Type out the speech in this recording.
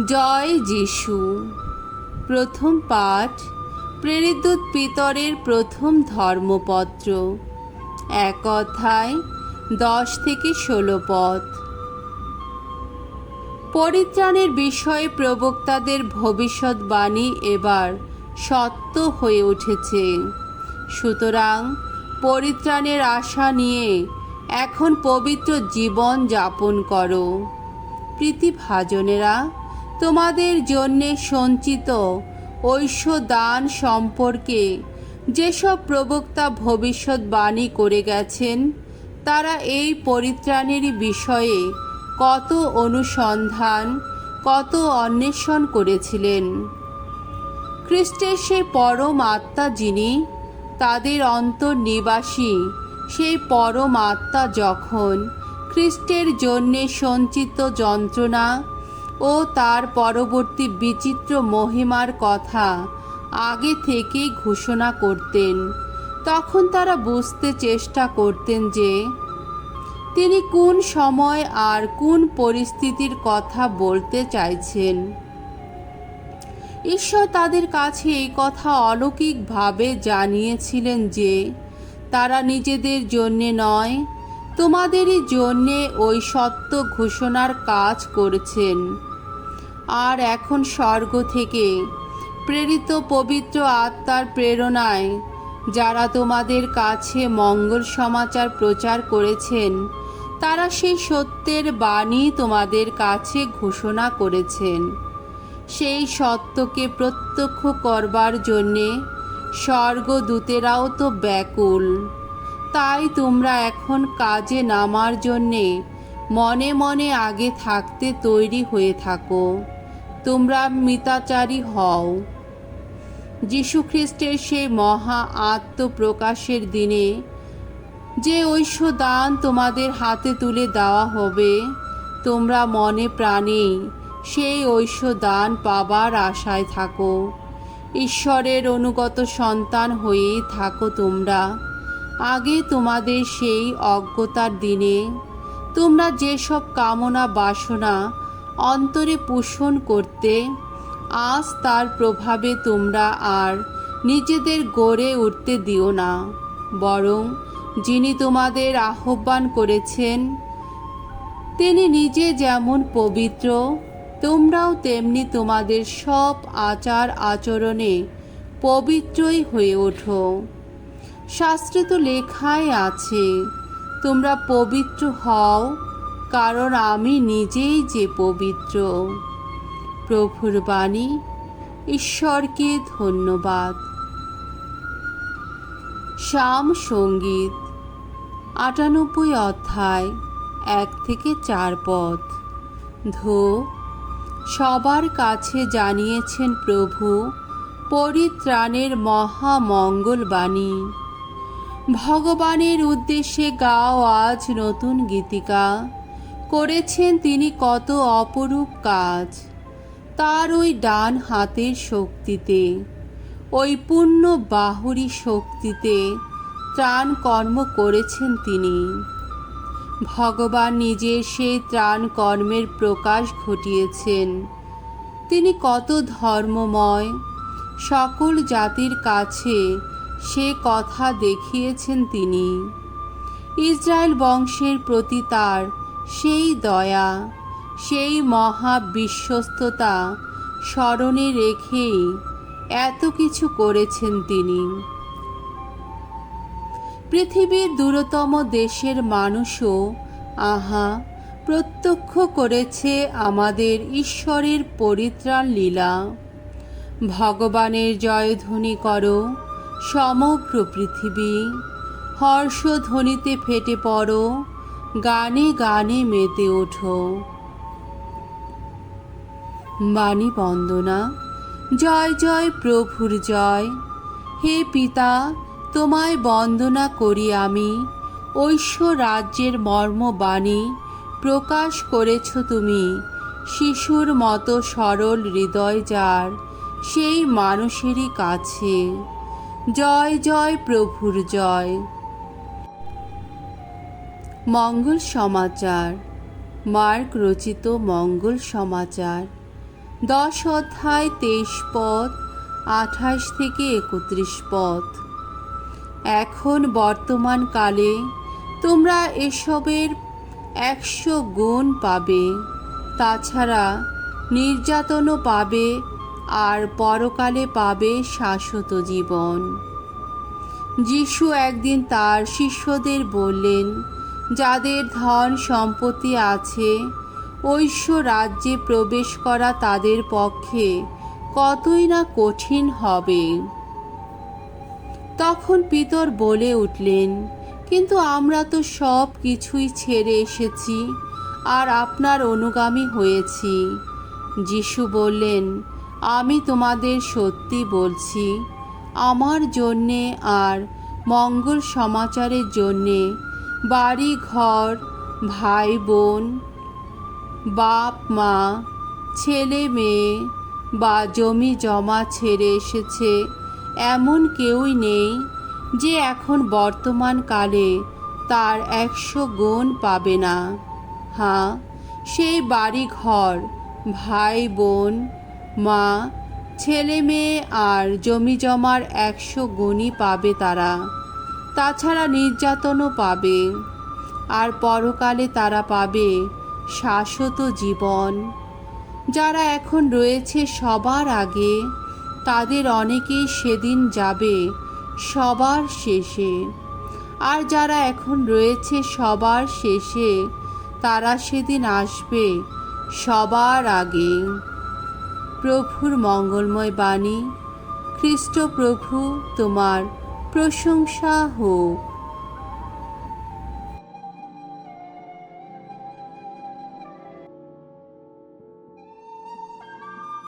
জয় যিশু। প্রথম পাঠ প্রেরিতদূত পিতরের প্রথম ধর্মপত্র, 1 অধ্যায় 10 থেকে 16 পদ। পরিত্রাণের বিষয়ে প্রবক্তাদের ভবিষ্যৎবাণী এবার সত্য হয়ে উঠেছে। সুতরাং পরিত্রাণের আশা নিয়ে এখন পবিত্র জীবন যাপন করো। প্রীতিভাজনেরা, তোমাদের জন্যে সঞ্চিত ঐশ্য দান সম্পর্কে যেসব প্রবক্তা ভবিষ্যৎবাণী করে গেছেন, তারা এই পরিত্রাণেরই বিষয়ে কত অনুসন্ধান, কত অন্বেষণ করেছিলেন। খ্রিস্টের সেই পরম আত্মা, যিনি তাদের অন্তর্নিবাসী, সেই পরম আত্মা যখন খ্রিস্টের জন্যে সঞ্চিত যন্ত্রণা ও তার পরবর্তী বিচিত্র মহিমার কথা আগে থেকেই ঘোষণা করতেন, তখন তারা বুঝতে চেষ্টা করতেন যে তিনি কোন সময় আর কোন পরিস্থিতির কথা বলতে চাইছেন। ঈশ্বর তাদের কাছে এই কথা অলৌকিকভাবে জানিয়েছিলেন যে তারা নিজেদের জন্যে নয়, তোমাদেরই জন্যে ওই সত্য ঘোষণার কাজ করছেন। আর এখন স্বর্গ থেকে প্রেরিত পবিত্র আত্মার প্রেরণায় যারা তোমাদের কাছে মঙ্গল সমাচার প্রচার করেছেন, তারা সেই সত্যের বাণী তোমাদের কাছে ঘোষণা করেছেন। সেই সত্যকে প্রত্যক্ষ করবার জন্যে স্বর্গদূতেরাও তো ব্যাকুল। তাই তোমরা এখন কাজে নামার জন্যে মনে মনে আগে থাকতে তৈরি হয়ে থাকো। তোমরা মিতাচারী হও। যীশুখ্রিস্টের সেই মহা আত্মপ্রকাশের দিনে যে ঐশ্য দান তোমাদের হাতে তুলে দেওয়া হবে, তোমরা মনে প্রাণে সেই ঐশ্য দান পাবার আশায় থাকো। ঈশ্বরের অনুগত সন্তান হয়েই থাকো তোমরা। আগে তোমাদের সেই অজ্ঞতার দিনে তোমরা যেসব কামনা বাসনা অন্তরে পোষণ করতে, আজ তার প্রভাবে তোমরা আর নিজেদের গড়ে উঠতে দিও না, বরং যিনি তোমাদের আহ্বান করেছেন, তিনি নিজে যেমন পবিত্র, তোমরাও তেমনি তোমাদের সব আচার আচরণে পবিত্রই হয়ে ওঠো। শাস্ত্রে তো লেখাই আছে, তোমরা পবিত্র হও, কারণ আমি নিজেই যে পবিত্র। প্রভুর বাণী। ঈশ্বরকে ধন্যবাদ। শাম সঙ্গীত, 98 অধ্যায় 1 থেকে 4 পদ। ধো, সবার কাছে জানিয়েছেন প্রভু পরিত্রাণের মহামঙ্গল বাণী। ভগবানের উদ্দেশ্যে গাও আজ নতুন গীতিকা। করেছেন তিনি কত অপরূপ কাজ। তার ওই ডান হাতের শক্তিতে, ওই পূর্ণ বাহুরি শক্তিতে ত্রাণ কর্ম করেছেন তিনি। ভগবান নিজে সেই ত্রাণ কর্মের প্রকাশ ঘটিয়েছেন। তিনি কত ধর্মময়, সকল জাতির কাছে সে কথা দেখিয়েছেন তিনি। ইসরায়েল বংশের প্রতি তার সেই দয়া, সেই মহা বিশ্বস্ততা স্মরণে রেখেই এত কিছু করেছেন তিনি। পৃথিবীর দূরতম দেশের মানুষও আহা প্রত্যক্ষ করেছে আমাদের ঈশ্বরের পরিত্রাণ লীলা। ভগবানের জয়ধ্বনি করো সমগ্র পৃথিবী। হর্ষধ্বনিতে ফেটে পড়ো, গানে গানে মেতে ওঠো। বাণী বন্দনা। জয় জয় প্রভুর জয়। হে পিতা, তোমায় বন্দনা করি আমি। ঐশ্য রাজ্যের মর্মবাণী প্রকাশ করেছ তুমি। শিশুর মতো সরল হৃদয় যার, সেই মানুষেরই কাছে। জয় জয় প্রভুর জয়। মঙ্গল সমাচার। মার্ক রচিত মঙ্গল সমাচার, 10 অধ্যায় 23 পদ 28 থেকে 31 পদ। এখন বর্তমান কালে তোমরা এসবের 100 গুণ পাবে, তাছাড়া নির্যাতনও পাবে, আর পরকালে পাবে শাশ্বত জীবন। যিশু একদিন তার শিষ্যদের বললেন, যাদের ধন সম্পত্তি আছে, ঐশ্ব রাজ্যে প্রবেশ করা তাদের পক্ষে কতই না কঠিন হবে। তখন পিতর বলে উঠলেন, কিন্তু আমরা তো সব কিছুই ছেড়ে এসেছি আর আপনার অনুগামী হয়েছি। যিশু বললেন, আমি তোমাদের সত্যি বলছি, আমার জন্যে আর মঙ্গল সমাচারের জন্যে বাড়ি ঘর, ভাই বোন, বাপ মা, ছেলে মেয়ে বা জমি জমা ছেড়ে এসেছে এমন কেউই নেই যে এখন বর্তমান কালে তার 100 গুণ পাবে না। হ্যাঁ, সেই বাড়ি ঘর, ভাই বোন, মা, ছেলে মেয়ে আর জমি জমার 100 গুণই পাবে তারা। তাছাড়া নির্যাতনও পাবে, আর পরকালে তারা পাবে শাশ্বত জীবন। যারা এখন রয়েছে সবার আগে, তাদের অনেকেই সেদিন যাবে সবার শেষে, আর যারা এখন রয়েছে সবার শেষে, তারা সেদিন আসবে সবার আগে। প্রভুর মঙ্গলময় বাণী। খ্রিস্ট প্রভু তোমার প্রশংসা হোক।